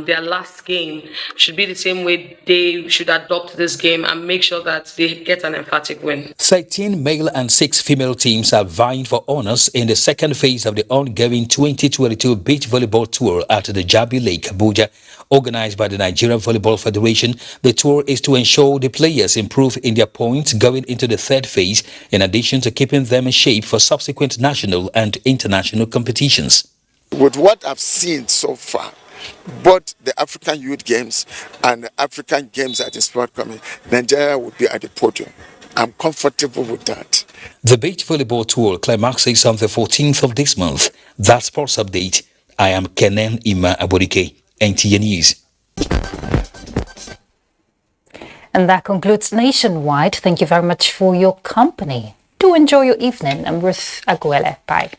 their last game should be the same way they should adopt this game and make sure that they get an emphatic win. 13 male and 6 female teams are vying for honors in the second phase of the ongoing 2022 Beach Volleyball Tour at the Jabi Lake, Abuja. Organized by the Nigerian Volleyball Federation, the tour is to ensure the players improve in their points going into the third phase, in addition to keeping them in shape for subsequent national and international competitions. With what I've seen so far, both the African Youth Games and the African Games that is forthcoming, Nigeria would be at the podium. I'm comfortable with that. The Beach Volleyball Tour climaxes on the 14th of this month. That's Sports Update. I am Kenen Ima Aborike, NTA News. And that concludes Nationwide. Thank you very much for your company. Do enjoy your evening. I'm Ruth Aguele. Bye.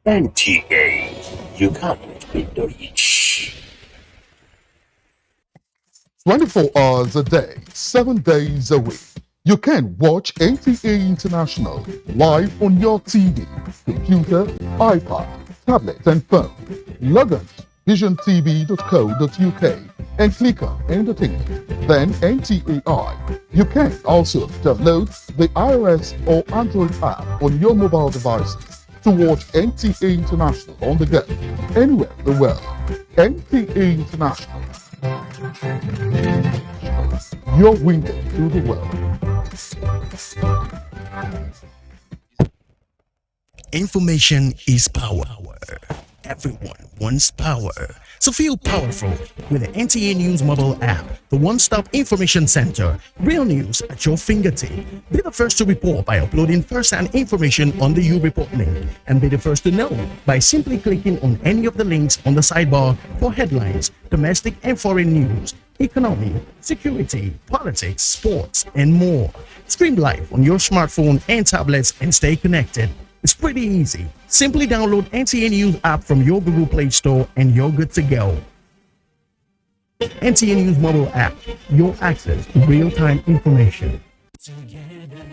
NTA, you can't beat the reach. 24 hours a day, 7 days a week. You can watch NTA International live on your TV, computer, iPad, tablet, and phone. Log on to visiontv.co.uk and click on Entertainment, then NTAI. You can also download the iOS or Android app on your mobile devices to watch NTA International on the go, anywhere in the world. NTA International, your window to the world. Information is power. Everyone wants power. So feel powerful with the NTA News mobile app, the one-stop information center. Real news at your fingertip. Be the first to report by uploading first-hand information on the You Report link, and be the first to know by simply clicking on any of the links on the sidebar for headlines, domestic and foreign news, economy, security, politics, sports, and more. Stream live on your smartphone and tablets and stay connected. It's pretty easy. Simply download NTA News app from your Google Play Store and you're good to go. NTA News mobile app, your access to real-time information. Together,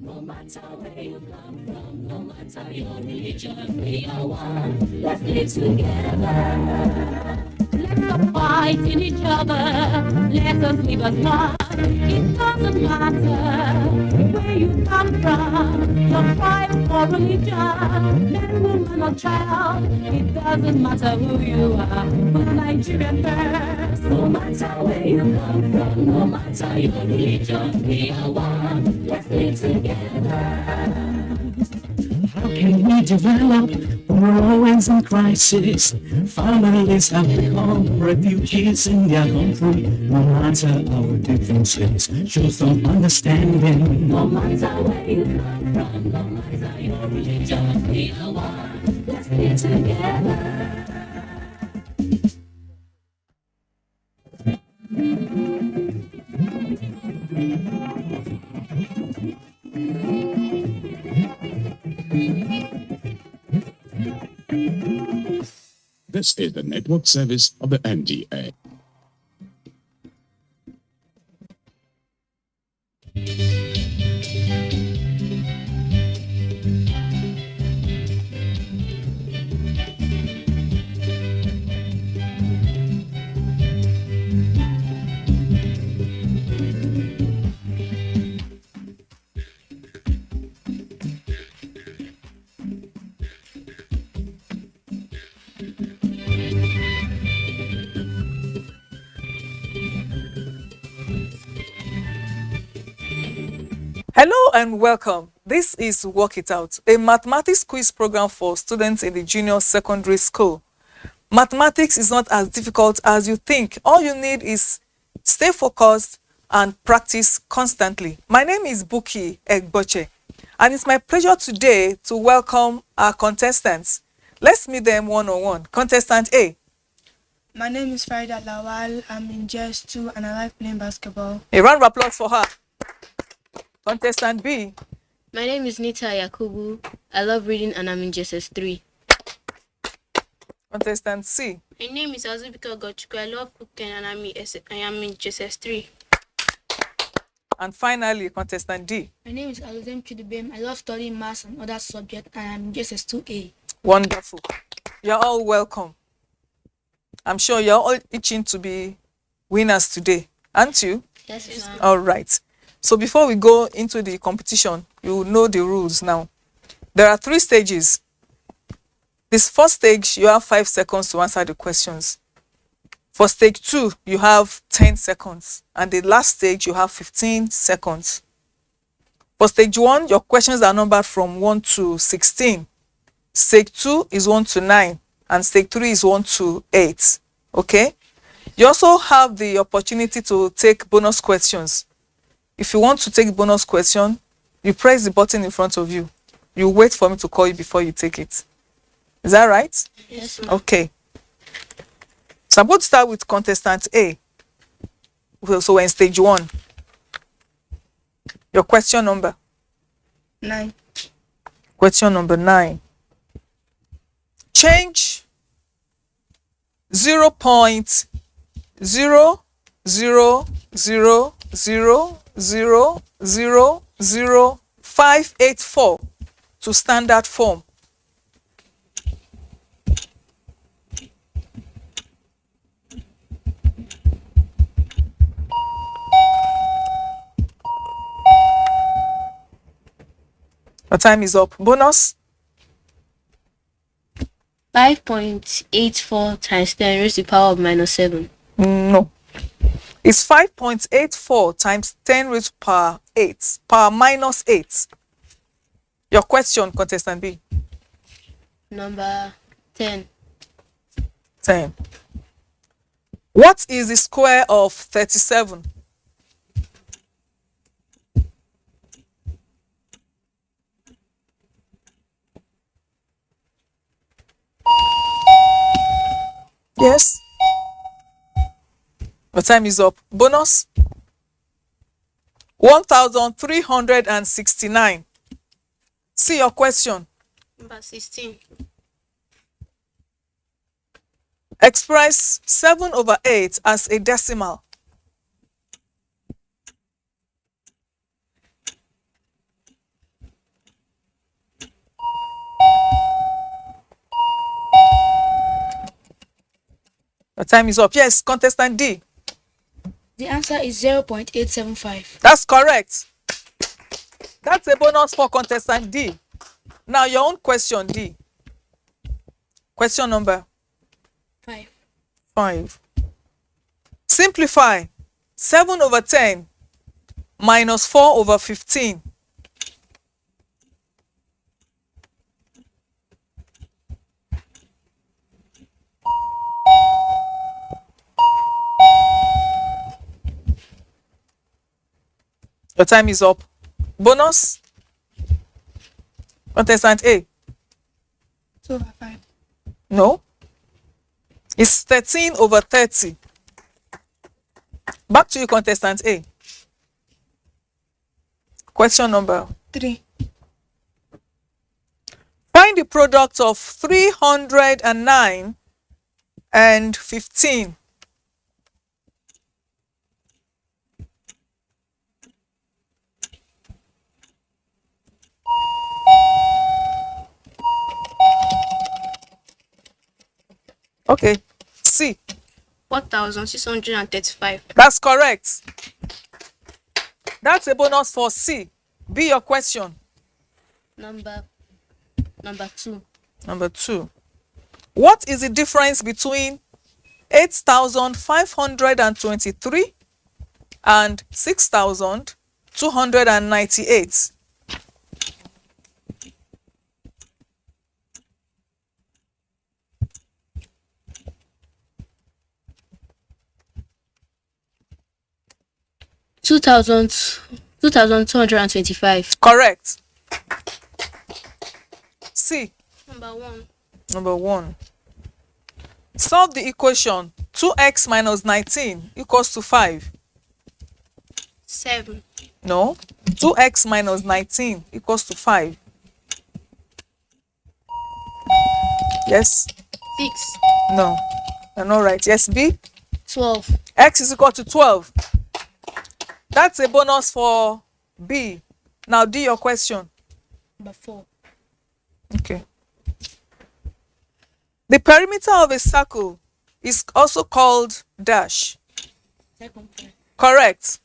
no matter where you come from, no matter your religion, we are one. Let's live together. Let's stop fighting each other. Let us live as one. It doesn't matter where you come from, your tribe or religion, man, woman or child. It doesn't matter who you are. Put Nigerian first. No matter where you come from, no matter your religion, we are one. Let's live together. How can we develop when we're always in crisis? Families have become refugees in their country. No matter our differences, show some understanding. No matter where you come from, no matter your religion, we are one. Let's be together. This is the network service of the NTA. Hello and welcome. This is Work It Out, a mathematics quiz program for students in the junior secondary school. Mathematics is not as difficult as you think. All you need is stay focused and practice constantly. My name is Buki Egboche, and it's my pleasure today to welcome our contestants. Let's meet them one-on-one. Contestant A. My name is Farida Lawal. I'm in JS2 and I like playing basketball. A round of applause for her. Contestant B. My name is Nita Yakubu. I love reading and I'm in JSS3. Contestant C. My name is Azubika Gochuku. I love cooking and I am in JSS3. And finally, contestant D. My name is Aluzem Chidubem. I love studying maths and other subjects and I'm in JSS2A. Wonderful. You're all welcome. I'm sure you're all itching to be winners today, aren't you? Yes, ma'am. All right. So before we go into the competition, you know the rules now. There are 3 stages. This first stage, you have 5 seconds to answer the questions. For stage 2, you have 10 seconds. And the last stage, you have 15 seconds. For stage 1, your questions are numbered from 1 to 16. Stage 2 is 1 to 9. And stage 3 is 1 to 8. Okay? You also have the opportunity to take bonus questions. If you want to take bonus question, you press the button in front of you. You wait for me to call you before you take it. Is that right? Yes, ma'am. Okay. So I'm going to start with contestant A. So we're in stage 1. Your question number? 9. Question number 9. Change 0.000000584 to standard form. Your time is up. Bonus? 5.84 times 10 raised to the power of minus 7. No. It's 5.84 times 10 raised to power 8. Power minus 8. Your question, contestant B. Number 10. 10. What is the square of 37? Yes. Your time is up. Bonus? 1,369. See your question. Number 16. Express 7/8 as a decimal. Your time is up. Yes, contestant D. The answer is 0.875. That's correct. That's a bonus for contestant D. Now your own question, D. Question number 5. Simplify 7/10 minus 4/15. Your time is up. Bonus? Contestant A. 2/5. No. It's 13/30. Back to you, contestant A. Question number 3. Find the product of 309 and 15. Okay. C. 4,635. That's correct. That's a bonus for C. B, your question. Number 2. Number 2. What is the difference between 8,523 and 6,298? Two thousand 2,225. Correct. C. Number 1. Solve the equation 2x minus 19 equals to 5. 7. No. 2x minus 19 equals to 5. Yes. 6. No. You're not right. Yes, B. 12. X is equal to 12. That's a bonus for B. Now D, your question. Number 4. Okay. The perimeter of a circle is also called dash. Circumference. Correct.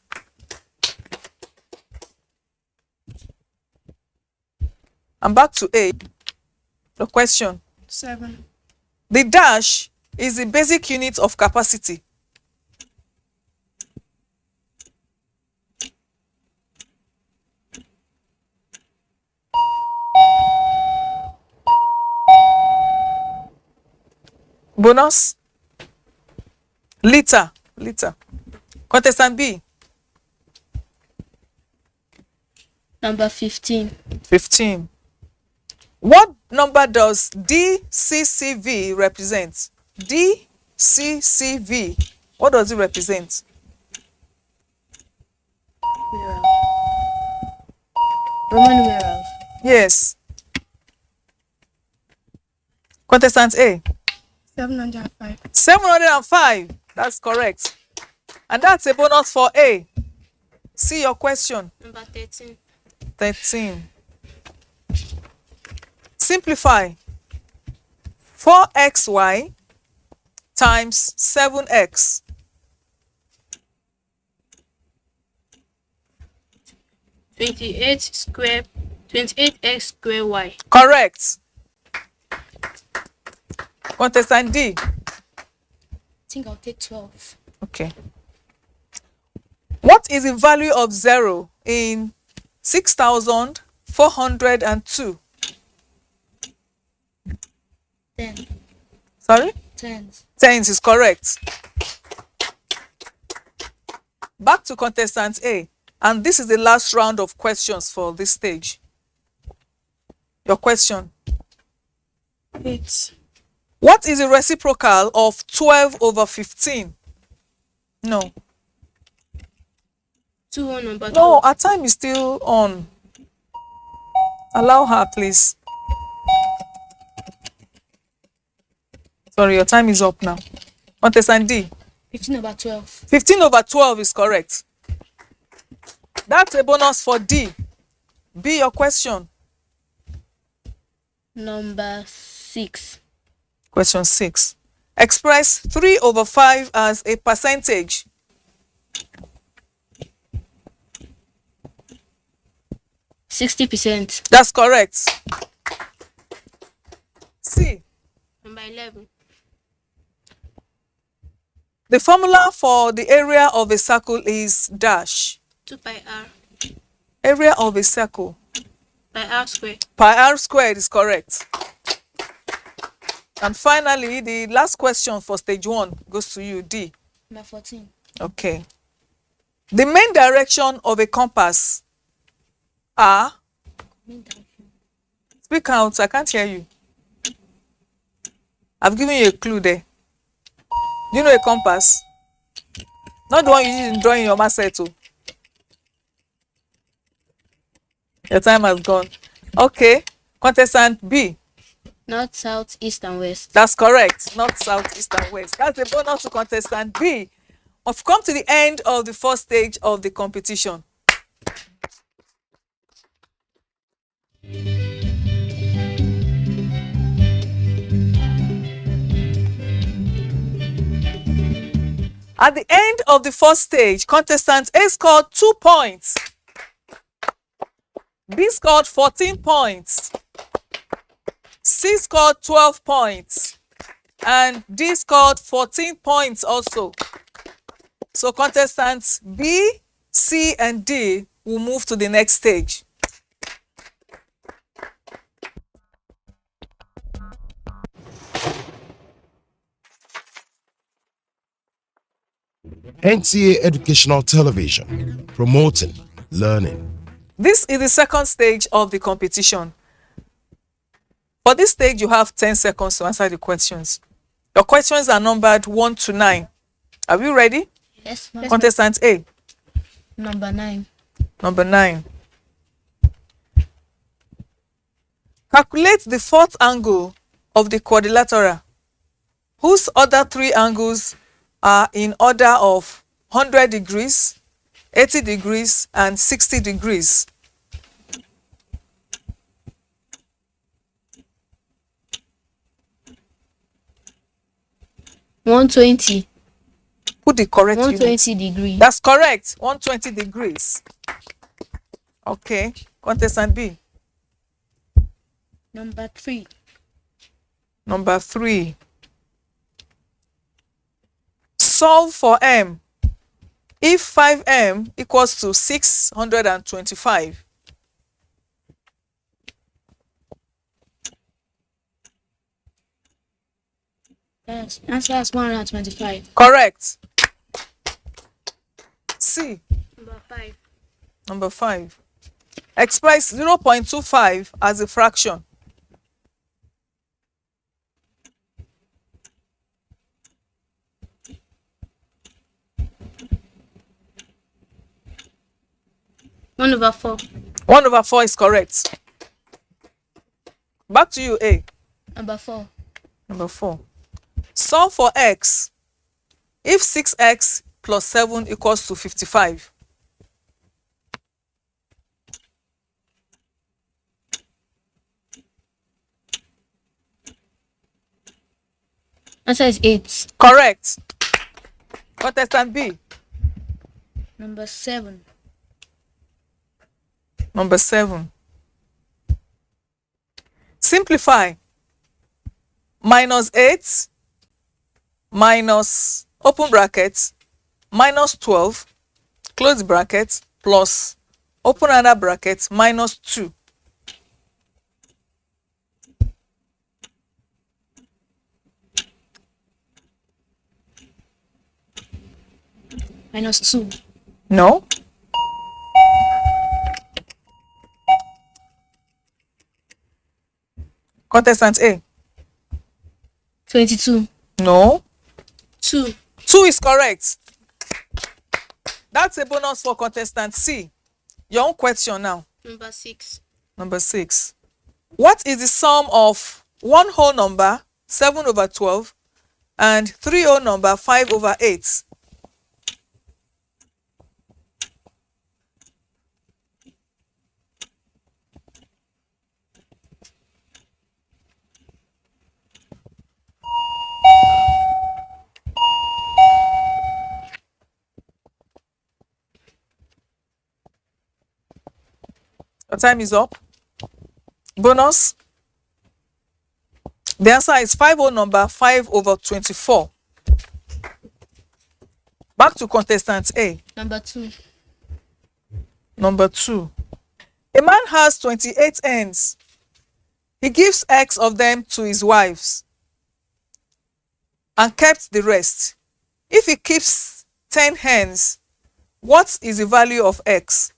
And back to A. The question. 7. The dash is the basic unit of capacity. Bonus? Liter. Contestant B. Number 15. 15. What number does DCCV represent? DCCV. What does it represent? Roman numerals. Yes. Contestant A. 705. 705. That's correct. And that's a bonus for A. See your question. Number 13. 13. Simplify 4xy times 7x. $28 square 28x square y. Correct. Contestant D. I think I'll take 12. Okay. What is the value of 0 in 6,402? 10. Sorry? Tens. Tens is correct. Back to contestant A. And this is the last round of questions for this stage. Your question. 8. What is the reciprocal of 12 over 15? No. 2 on number 2. No, our time is still on. Allow her, please. Sorry, your time is up now. Contestant D. 15 over 12. 15 over 12 is correct. That's a bonus for D. B, your question. Number 6. Question 6. Express 3 over 5 as a percentage. %60. That's correct. C. Number 11. The formula for the area of a circle is dash. 2 pi r. Area of a circle. Pi r squared. Pi r squared is correct. And finally, the last question for stage 1 goes to you, D. Number 14. Okay. The main direction of a compass are... Speak out, I can't hear you. I've given you a clue there. Do you know a compass? Not the one you use in drawing your maset. Your time has gone. Okay. Contestant B. North, south, east, and west. That's correct. North, south, east, and west. That's a bonus to contestant B. We've come to the end of the first stage of the competition. At the end of the first stage, contestant A scored 2 points. B scored 14 points. C scored 12 points. And D scored 14 points also. So contestants B, C, and D will move to the next stage. NTA Educational Television, promoting learning. This is the second stage of the competition. For this stage, you have 10 seconds to answer the questions. Your questions are numbered 1 to 9. Are you ready? Yes, ma'am. Contestant A. Number 9. Number 9. Calculate the fourth angle of the quadrilateral, whose other 3 angles are in order of 100 degrees, 80 degrees, and 60 degrees. $120. Put the correct 120 unit. degrees. That's correct. 120 degrees. Okay. Contestant B. Number 3. Number 3. Solve for M if 5M equals to 625. Yes, answer is 125. Correct. C. Number 5. Number 5. Express 0.25 as a fraction. One over 4. 1 over 4 is correct. Back to you, A. Number 4. Number 4. Solve for x if 6x plus 7 equals to 55. Answer is 8. Correct. Contestant B. Number 7. Number 7. Simplify. -8 minus open bracket minus 12 close bracket plus open another bracket minus 2. -2. No. Contestant A. 22. No. 2. 2 is correct. That's a bonus for contestant C. Your own question now. Number 6. Number 6. What is the sum of one whole number, 7/12, and 3 whole number, 5/8? Your time is up. Bonus. The answer is 5 whole number, 5/24. Back to contestant A. Number 2. Number 2. A man has 28 hens. He gives X of them to his wives and kept the rest. If he keeps 10 hens, what is the value of X?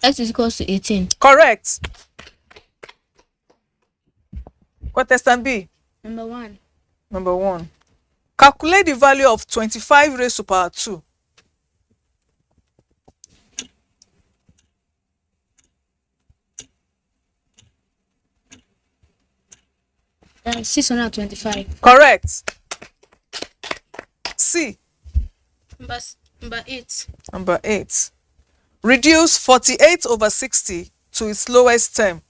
X is equal to 18. Correct. Contestant B. Number 1. Number 1. Calculate the value of 25 raised to power 2. That's 625. Correct. C. Number 8. Number 8. Reduce 48/60 to its lowest term.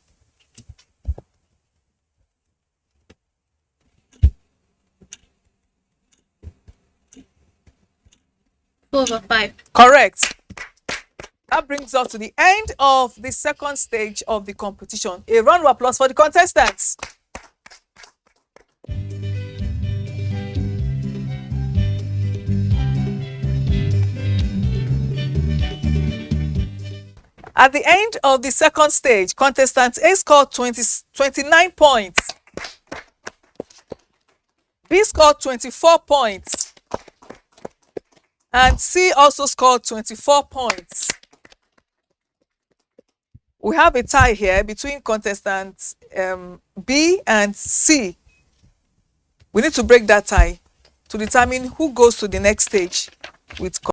4/5. Correct. That brings us to the end of the second stage of the competition. A round of applause for the contestants. At the end of the second stage, contestant A scored 29 points. B scored 24 points. And C also scored 24 points. We have a tie here between contestants B and C. We need to break that tie to determine who goes to the next stage with